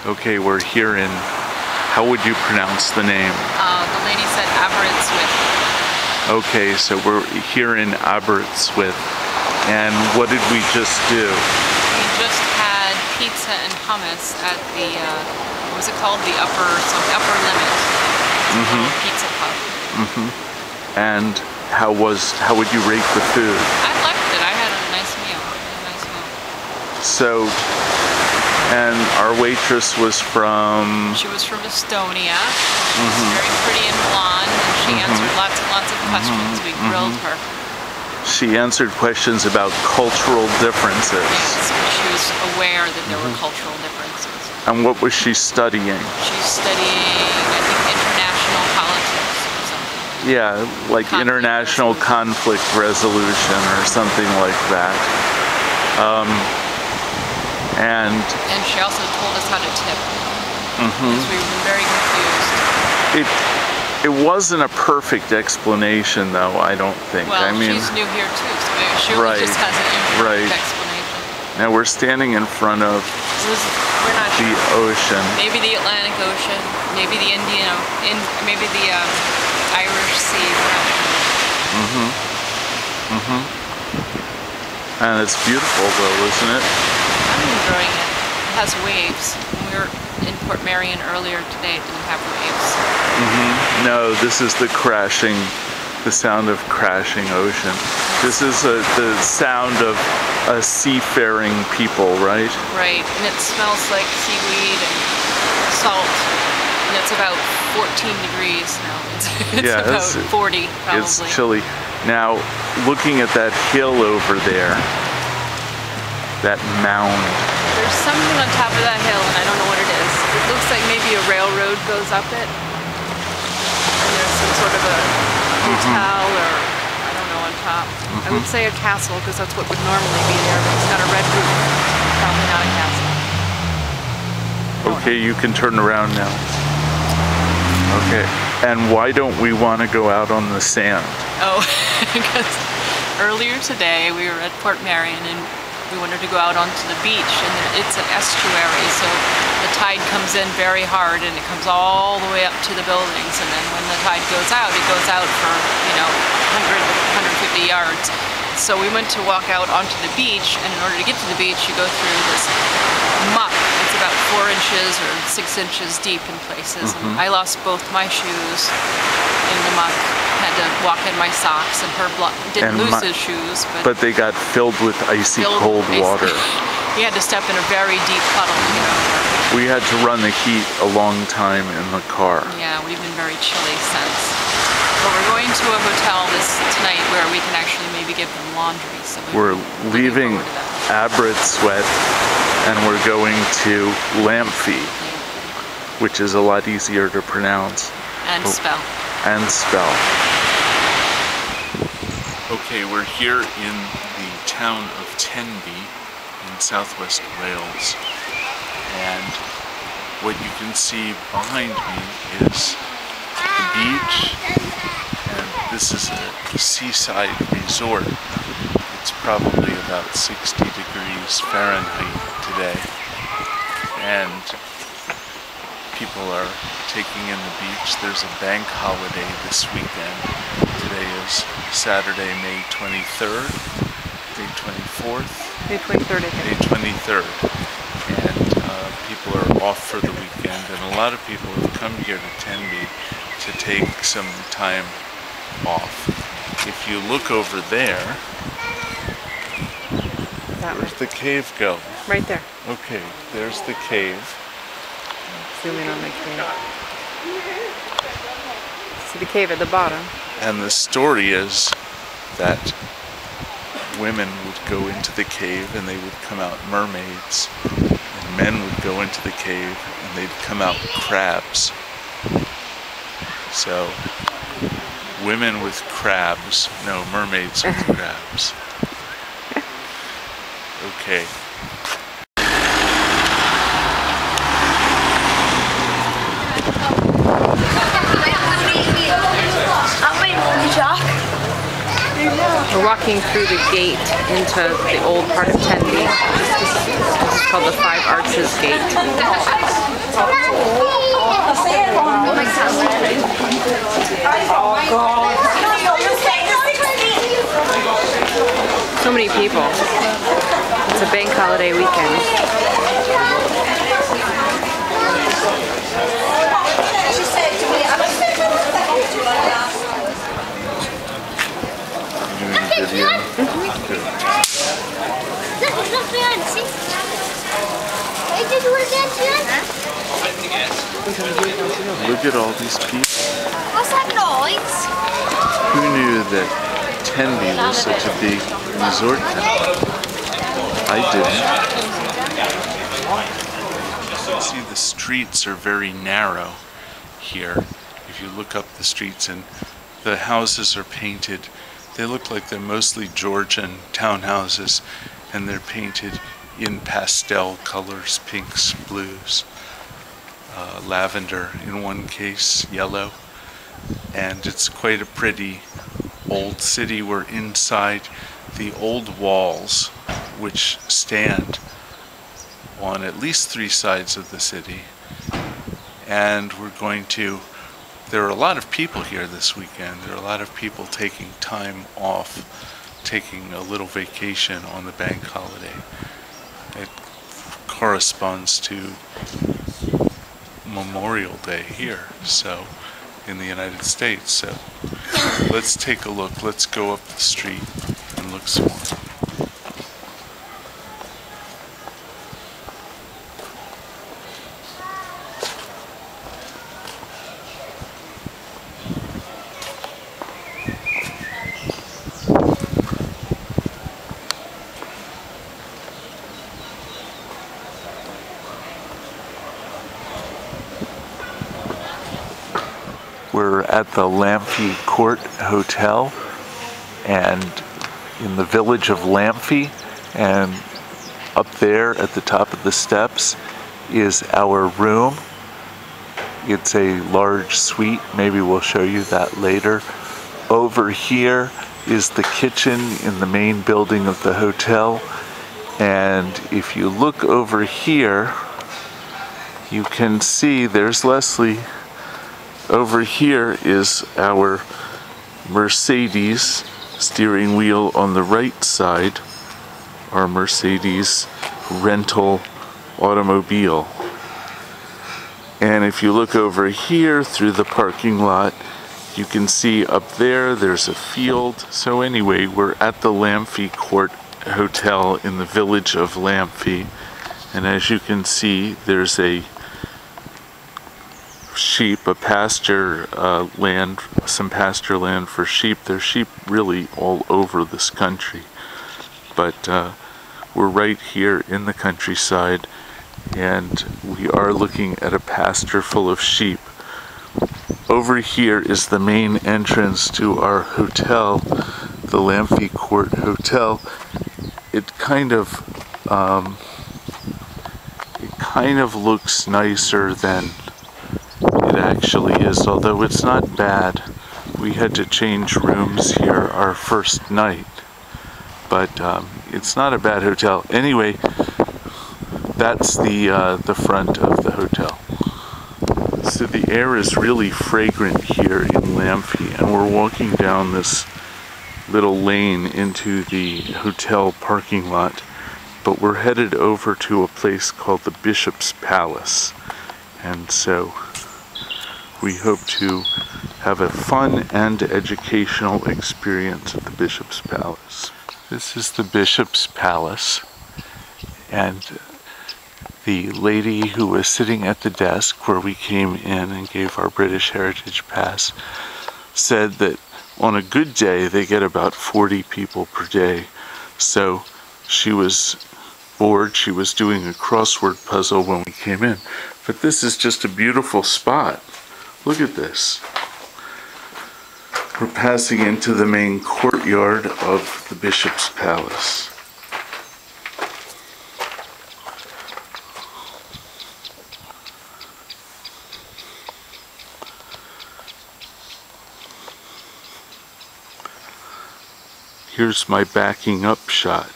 Okay, we're here in, how would you pronounce the name? The lady said Aberystwyth. Okay, so we're here in Aberystwyth, and what did we just do? We just had pizza and hummus at the, what was it called? The upper limit. It's a little pizza pub. And how would you rate the food? I liked it. I had a nice meal. So, and our waitress was from? She was from Estonia. She was very pretty and blonde, and she answered lots and lots of questions. We grilled her. She answered questions about cultural differences. Yes, she was aware that there were cultural differences. And what was she studying? She's studying, I think, international politics or something. Yeah, like international conflict resolution or something like that. And she also told us how to tip. Because we were very confused. It wasn't a perfect explanation, though, I don't think. Well, I mean, she's new here too, so maybe she just has an imperfect explanation. Now we're standing in front of the ocean. Maybe the Atlantic Ocean, maybe the maybe the Irish Sea. And it's beautiful, though, isn't it? I'm enjoying it. It has waves. We were in Port Marion earlier today. It didn't have waves. No, this is the sound of crashing ocean. This is the sound of seafaring people, right? Right, and it smells like seaweed and salt. And it's about 14 degrees now. It's about 40, probably. It's chilly. Now, looking at that hill over there, that mound. There's something on top of that hill, and I don't know what it is. It looks like maybe a railroad goes up it. And there's some sort of a hotel or, I don't know, on top. I would say a castle, because that's what would normally be there, but it's got a red roof. Probably not a castle. Okay, you can turn around now. Okay, and why don't we want to go out on the sand? Oh, because earlier today we were at Port Marion and we wanted to go out onto the beach, and it's an estuary, so the tide comes in very hard and it comes all the way up to the buildings, and then when the tide goes out, it goes out for, 100, 150 yards. So we went to walk out onto the beach, and in order to get to the beach, you go through this muck. It's about 4 inches or 6 inches deep in places. And I lost both my shoes in the muck. Had to walk in my socks, and her didn't lose his shoes. But they got filled with icy cold water. We had to step in a very deep puddle to get over. We had to run the heat a long time in the car. Yeah, we've been very chilly since. But we're going to a hotel tonight where we can actually maybe give them laundry. So we're leaving Aberystwyth and we're going to Lamphey, which is a lot easier to pronounce. And spell. And spell. Okay, we're here in the town of Tenby in southwest Wales, and what you can see behind me is the beach, and this is a seaside resort. It's probably about 60 degrees Fahrenheit today, and people are taking in the beach. There's a bank holiday this weekend. Today is Saturday, May 23rd, May 24th? May 23rd, I think. May 23rd. And people are off for the weekend, and a lot of people have come here to Tenby to take some time off. If you look over there, where's the cave go? Right there. Okay, there's the cave. Zoom in on the cave. See the cave at the bottom. And the story is that women would go into the cave and they would come out mermaids, and men would go into the cave and they'd come out crabs. So, women with crabs, no, mermaids with crabs. Okay. We're walking through the gate into the old part of Tenby. This is called the Five Arches Gate. So many people. It's a bank holiday weekend. Look at all these people. What's that noise? Who knew that Tenby was such a big resort town? I didn't. See, the streets are very narrow here. If you look up the streets, and the houses are painted, they look like they're mostly Georgian townhouses, and they're painted in pastel colors, pinks, blues, lavender in one case, yellow. And it's quite a pretty old city. We're inside the old walls, which stand on at least 3 sides of the city. And there are a lot of people here this weekend. There are a lot of people taking time off, taking a little vacation on the bank holiday. It corresponds to Memorial Day here, so in the United States. So let's take a look. Let's go up the street and look some more. We're at the Lamphey Court Hotel and in the village of Lamphey, and up there at the top of the steps is our room. It's a large suite, maybe we'll show you that later. Over here is the kitchen in the main building of the hotel, and if you look over here you can see there's Leslie. Over here is our Mercedes steering wheel on the right side, our Mercedes rental automobile. And if you look over here through the parking lot, you can see up there's a field. So anyway, we're at the Lamphey Court Hotel in the village of Lamphey. And as you can see, there's a sheep, a pasture land, some pasture land for sheep. There's sheep really all over this country, but we're right here in the countryside, and we are looking at a pasture full of sheep. Over here is the main entrance to our hotel, the Lamphey Court Hotel. It kind of looks nicer than it actually is, although it's not bad. We had to change rooms here our first night, but it's not a bad hotel. Anyway, that's the front of the hotel. So the air is really fragrant here in Lamphey, and we're walking down this little lane into the hotel parking lot, but we're headed over to a place called the Bishop's Palace, and so we hope to have a fun and educational experience at the Bishop's Palace. This is the Bishop's Palace, and the lady who was sitting at the desk where we came in and gave our British Heritage Pass said that on a good day they get about 40 people per day. So she was bored. She was doing a crossword puzzle when we came in. But this is just a beautiful spot. Look at this. We're passing into the main courtyard of the Bishop's Palace. Here's my backing up shot.